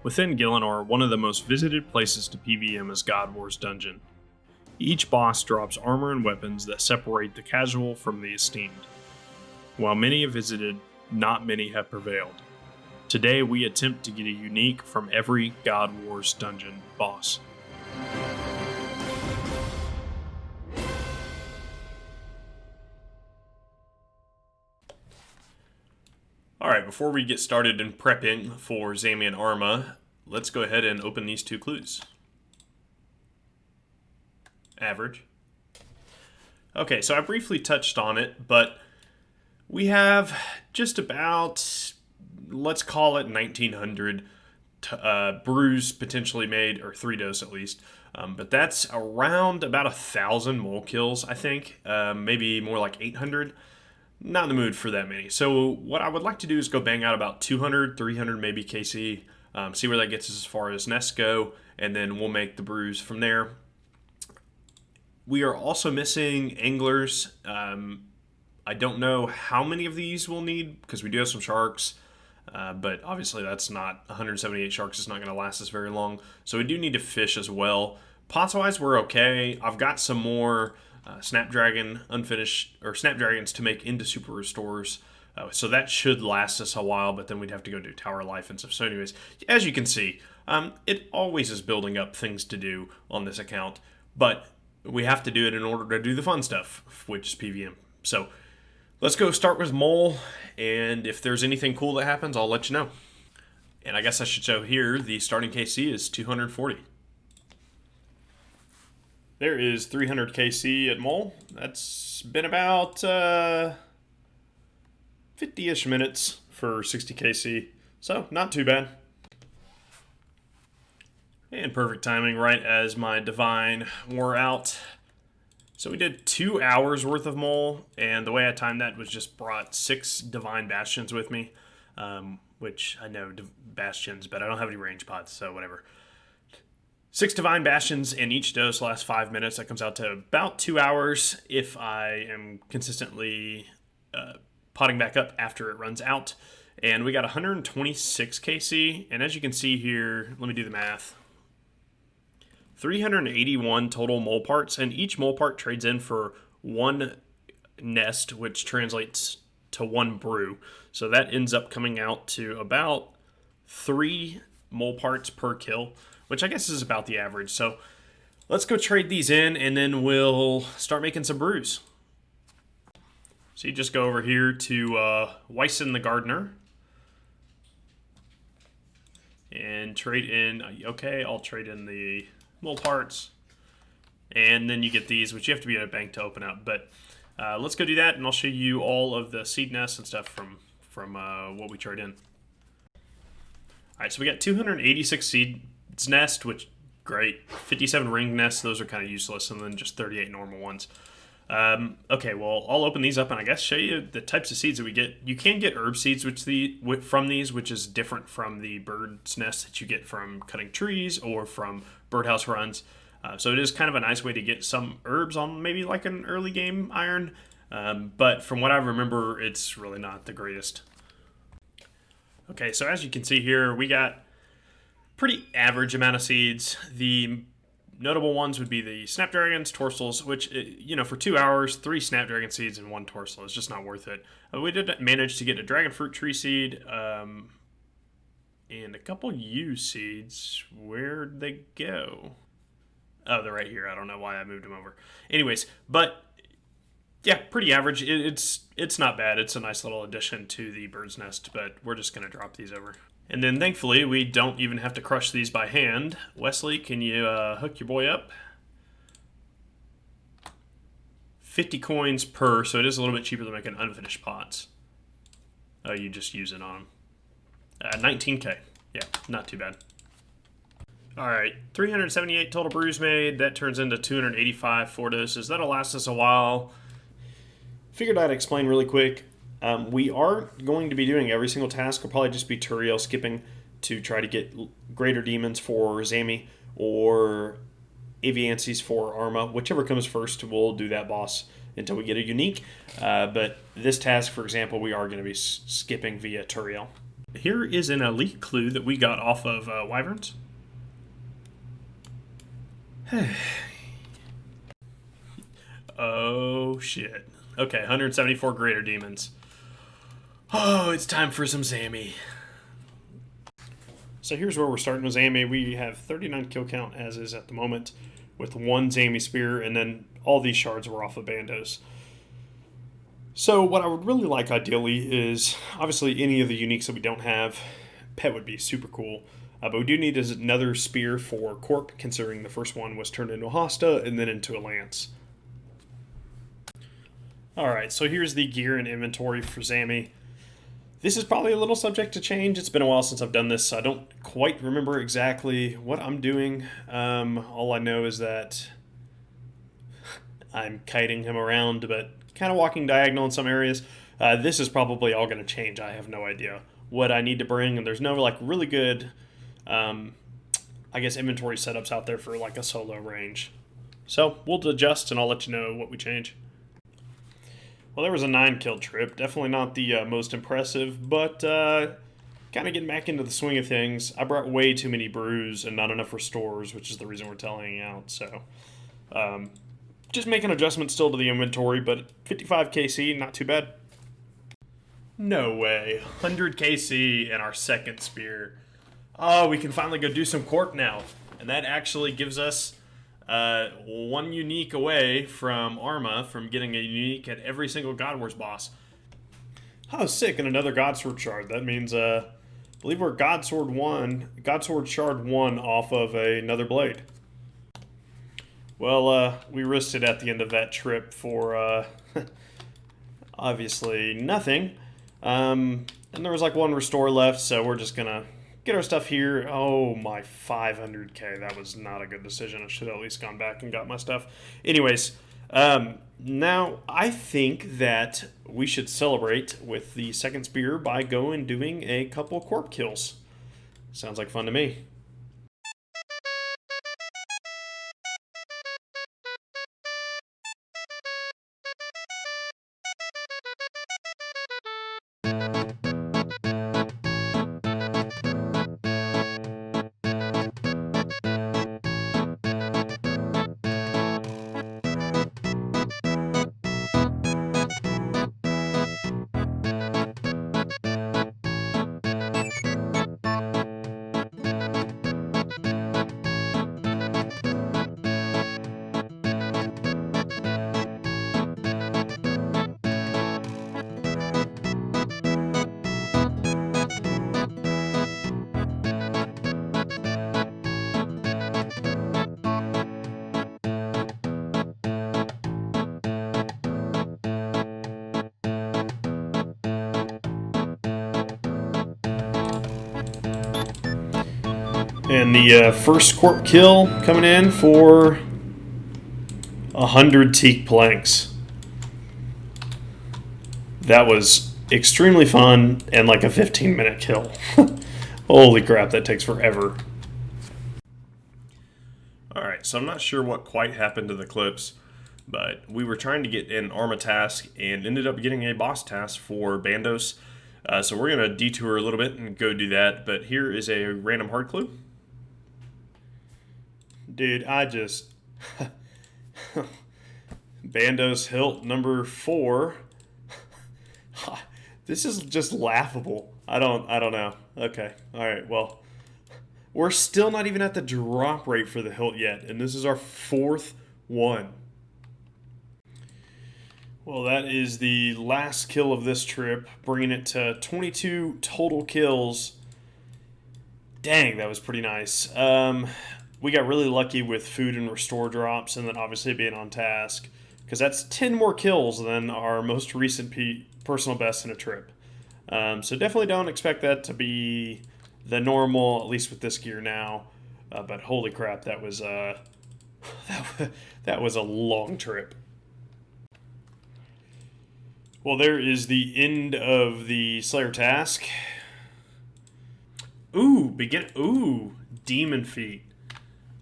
Within Gielinor, one of the most visited places to PvM is God War's dungeon. Each boss drops armor and weapons that separate the casual from the esteemed. While many have visited, not many have prevailed. Today we attempt to get a unique from every God War's dungeon boss. Alright, before we get started in prepping for Zammy and Arma, let's go ahead and open these two clues. Average. Okay, so I briefly touched on it, but we have just about, let's call it 1900 brews potentially made, or 3 dose at least. But that's around about 1,000 mole kills, I think. Maybe more like 800. Not in the mood for that many. So what I would like to do is go bang out about 200, 300 maybe KC, see where that gets us as far as nests go, and then we'll make the brews from there. We are also missing anglers. I don't know how many of these we'll need because we do have some sharks, but obviously that's not 178 sharks. It's not going to last us very long. So we do need to fish as well. Pots-wise, we're okay. I've got some more Snapdragon unfinished, or Snapdragons to make into Super Restores. So that should last us a while, but then we'd have to go do Tower Life and stuff. So anyways, as you can see, it always is building up things to do on this account, but we have to do it in order to do the fun stuff, which is PvM. So let's go start with Mole, and if there's anything cool that happens, I'll let you know. And I guess I should show here, the starting KC is 240. There is 300 KC at Mole. That's been about 50-ish minutes for 60 KC, so not too bad. And perfect timing right as my Divine wore out. So we did 2 hours worth of Mole, and the way I timed that was just brought 6 Divine Bastions with me, which I know Bastions, but I don't have any range pods, so whatever. 6 Divine Bastions, and each dose lasts 5 minutes. That comes out to about 2 hours if I am consistently potting back up after it runs out. And we got 126 KC, and as you can see here, let me do the math. 381 total mole parts, and each mole part trades in for 1 nest, which translates to 1 brew. So that ends up coming out to about 3 mole parts per kill, which I guess is about the average. So let's go trade these in, and then we'll start making some brews. So you just go over here to Wyson the Gardener and trade in, okay, I'll trade in the mole parts, and then you get these, which you have to be at a bank to open up. But let's go do that, and I'll show you all of the seed nests and stuff from what we trade in. All right, so we got 286 seeds nest, which great. 57 ring nests, those are kind of useless, and then just 38 normal ones. Okay, well, I'll open these up and I guess show you the types of seeds that we get. You can get herb seeds from these, which is different from the bird's nest that you get from cutting trees or from birdhouse runs. So it is kind of a nice way to get some herbs on maybe like an early game iron, but from what I remember, it's really not the greatest. Okay, so as you can see here, we got pretty average amount of seeds. The notable ones would be the Snapdragons, Torsals, which, you know, for 2 hours, 3 Snapdragon seeds and 1 Torsal is just not worth it. We did manage to get a Dragon Fruit Tree seed and a couple U seeds. Where'd they go? Oh, they're right here. I don't know why I moved them over. Anyways, but yeah, pretty average. It's not bad. It's a nice little addition to the bird's nest, but we're just going to drop these over. And then thankfully, we don't even have to crush these by hand. Wesley, can you hook your boy up? 50 coins per, so it is a little bit cheaper than making unfinished pots. Oh, you just use it on them. 19K. Yeah, not too bad. All right, 378 total brews made. That turns into 285 4 doses. That'll last us a while. Figured I'd explain really quick. We are going to be doing every single task. Will probably just be Turiel skipping to try to get greater demons for Zammy or Aviances for Arma. Whichever comes first, we'll do that boss until we get a unique. But this task, for example, we are going to be skipping via Turiel. here is an elite clue that we got off of Wyverns. Oh, shit. Okay, 174 greater demons. Oh, it's time for some Zammy. So here's where we're starting with Zammy. We have 39 kill count as is at the moment, with one Zammy spear, and then all these shards were off of Bandos. So what I would really like ideally is, obviously any of the uniques that we don't have, pet would be super cool. But we do need another spear for Corp, considering the first one was turned into a Hosta and then into a Lance. Alright, so here's the gear and inventory for Zammy. This is probably a little subject to change. It's been a while since I've done this, so I don't quite remember exactly what I'm doing. All I know is that I'm kiting him around, but kind of walking diagonal in some areas. This is probably all going to change. I have no idea what I need to bring, and there's no like really good, I guess, inventory setups out there for like a solo range. So we'll adjust, and I'll let you know what we change. Well, there was a 9-kill trip. Definitely not the most impressive, but kind of getting back into the swing of things. I brought way too many brews and not enough restores, which is the reason we're tallying out. So just making adjustments still to the inventory, but 55 KC, not too bad. No way. 100 KC and our second spear. Oh, we can finally go do some Corp now. And that actually gives us one unique away from Arma from getting a unique at every single God Wars boss. Oh, sick, and another Godsword shard. That means, I believe we're Godsword shard 1 off of another blade. Well, we risked it at the end of that trip for, obviously nothing. And there was like one restore left, so we're just gonna get our stuff here. Oh, my 500k. That was not a good decision. I should have at least gone back and got my stuff. Anyways, now I think that we should celebrate with the second spear by going and doing a couple Corp kills. Sounds like fun to me. And the first Corp kill coming in for 100 teak planks. That was extremely fun and like a 15-minute kill. Holy crap, that takes forever. Alright, so I'm not sure what quite happened to the clips, but we were trying to get an Arma task and ended up getting a boss task for Bandos. So we're going to detour a little bit and go do that, but here is a random hard clue. Dude, I just... Bandos hilt number 4. This is just laughable. I don't know. Okay. Alright, well. We're still not even at the drop rate for the hilt yet, and this is our 4th one. Well, that is the last kill of this trip, bringing it to 22 total kills. Dang, that was pretty nice. We got really lucky with food and restore drops, and then obviously being on task, because that's 10 more kills than our most recent personal best in a trip. So definitely don't expect that to be the normal, at least with this gear now. But holy crap, that was that was a long trip. Well, there is the end of the Slayer task. Ooh, demon feet.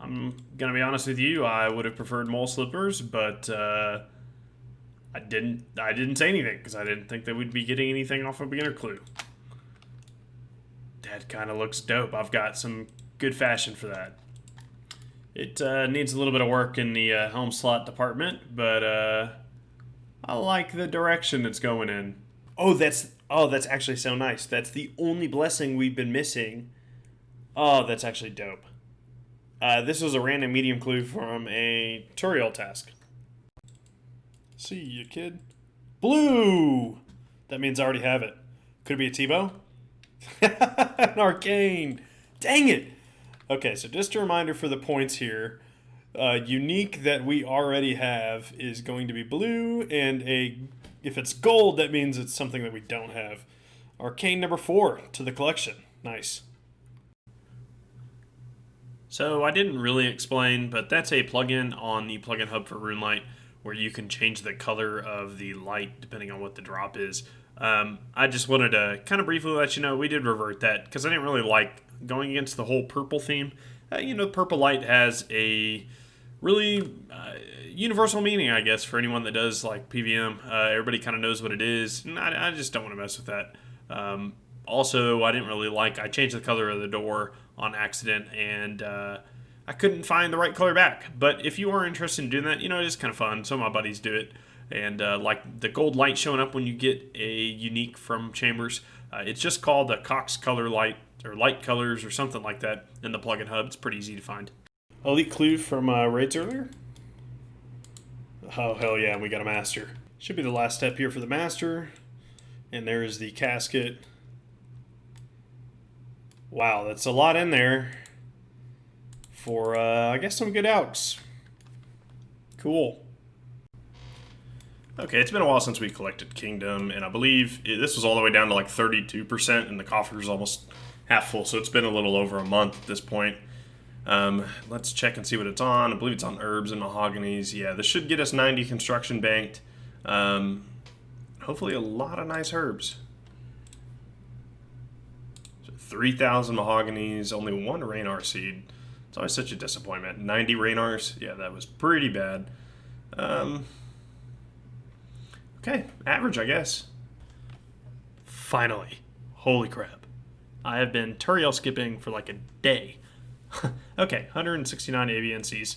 I'm gonna be honest with you, I would have preferred mole slippers, but I didn't say anything because I didn't think that we'd be getting anything off a beginner clue. That kind of looks dope. I've got some good fashion for that. It needs a little bit of work in the helm slot department, but I like the direction it's going in. Oh, that's actually so nice. That's the only blessing we've been missing. Oh, that's actually dope. This was a random medium clue from a tutorial task. See you, kid. Blue! That means I already have it. Could it be a T-bow? An arcane! Dang it! Okay, so just a reminder for the points here. Unique that we already have is going to be blue, and if it's gold, that means it's something that we don't have. Arcane number 4 to the collection. Nice. So I didn't really explain, but that's a plugin on the plugin hub for RuneLite where you can change the color of the light depending on what the drop is. I just wanted to kind of briefly let you know we did revert that because I didn't really like going against the whole purple theme. The purple light has a really universal meaning, I guess, for anyone that does like PVM. Everybody kind of knows what it is, and I just don't want to mess with that. Also, I didn't really like, I changed the color of the door on accident, and I couldn't find the right color back. But if you are interested in doing that, it is kind of fun. Some of my buddies do it. And like the gold light showing up when you get a unique from Chambers, it's just called the Cox Color Light, or Light Colors, or something like that in the plugin hub. It's pretty easy to find. Elite clue from raids earlier. Oh, hell yeah, we got a master. Should be the last step here for the master. And there is the casket. Wow, that's a lot in there for, I guess, some good outs. Cool. Okay, it's been a while since we collected Kingdom, and I believe this was all the way down to like 32%, and the coffer is almost half full, so it's been a little over a month at this point. Let's check and see what it's on. I believe it's on herbs and mahoganies. Yeah, this should get us 90 construction banked. Hopefully a lot of nice herbs. 3,000 mahoganies, only 1 Raynar seed. It's always such a disappointment. 90 Raynars, yeah, that was pretty bad. Okay, average, I guess. Finally. Holy crap. I have been Turiel skipping for like a day. Okay, 169 AVNCs.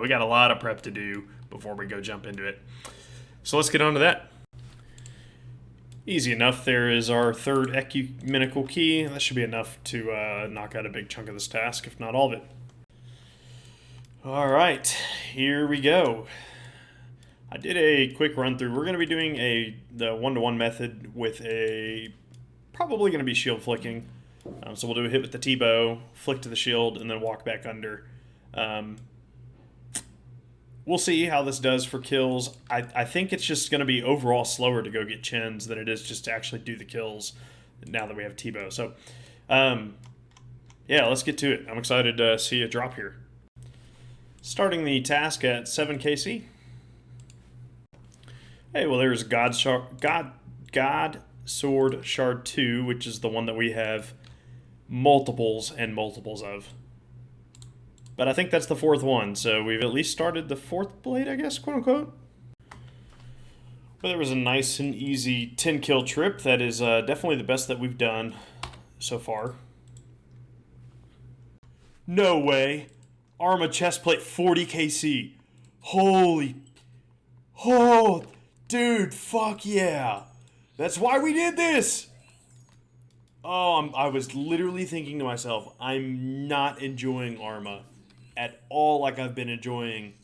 We got a lot of prep to do before we go jump into it. So let's get on to that. Easy enough. There is our third ecumenical key. That should be enough to knock out a big chunk of this task, if not all of it. All right, here we go. I did a quick run through. We're going to be doing the one-to-one method with probably going to be shield flicking. So we'll do a hit with the T-bow, flick to the shield, and then walk back under. We'll see how this does for kills. I think it's just going to be overall slower to go get chins than it is just to actually do the kills now that we have T-bow. So, yeah, let's get to it. I'm excited to see a drop here. Starting the task at 7 KC. Hey, well, there's God Sword Shard 2, which is the one that we have multiples and multiples of. But I think that's the 4th one, so we've at least started the 4th blade, I guess, quote-unquote. Well, there was a nice and easy 10-kill trip. That is definitely the best that we've done so far. No way. Arma chestplate 40 KC. Holy. Oh, dude, fuck yeah. That's why we did this. Oh, I was literally thinking to myself, I'm not enjoying Arma at all like I've been enjoying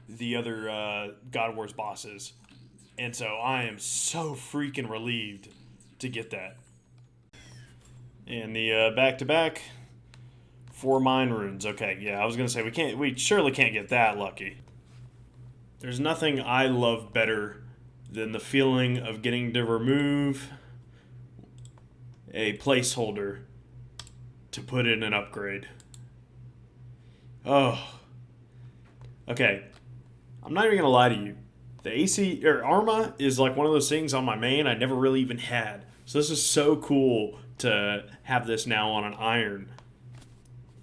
the other God Wars bosses. And so I am so freaking relieved to get that. And the back-to-back, 4 mine runes. Okay, yeah, I was going to say, we surely can't get that lucky. There's nothing I love better than the feeling of getting to remove a placeholder to put in an upgrade. Oh. Okay. I'm not even going to lie to you. The AC, or Arma, is like one of those things on my main I never really even had. So this is so cool to have this now on an iron.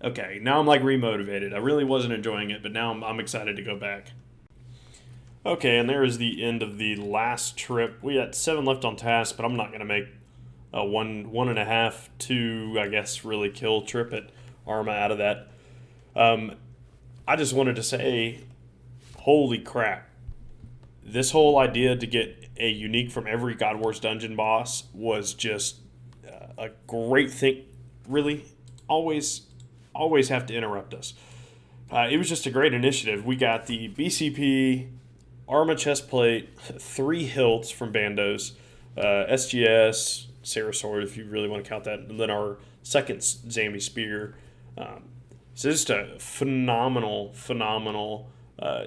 Okay, now I'm like remotivated. I really wasn't enjoying it, but now I'm excited to go back. Okay, and there is the end of the last trip. We got 7 left on task, but I'm not going to make a one and a half, 2, I guess, really kill trip at Arma out of that. I just wanted to say, holy crap. This whole idea to get a unique from every God Wars dungeon boss was just a great thing. Really, always have to interrupt us. It was just a great initiative. We got the BCP, Arma chestplate, 3 hilts from Bandos, SGS, Sarasword, if you really want to count that, and then our second Zammy spear. So just a phenomenal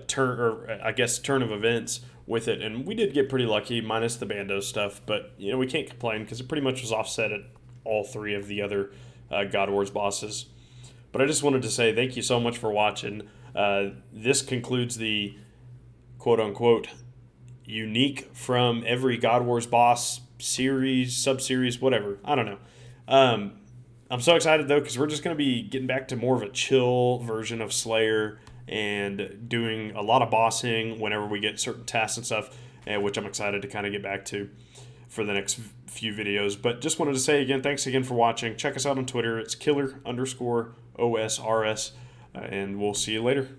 turn of events with it, and we did get pretty lucky, minus the Bandos stuff. But we can't complain because it pretty much was offset at all 3 of the other God Wars bosses. But I just wanted to say thank you so much for watching. This concludes the quote-unquote unique from every God Wars boss series, sub-series, whatever. I don't know. I'm so excited, though, because we're just going to be getting back to more of a chill version of Slayer and doing a lot of bossing whenever we get certain tasks and stuff, which I'm excited to kind of get back to for the next few videos. But just wanted to say again, thanks again for watching. Check us out on Twitter. It's killer_OSRS, and we'll see you later.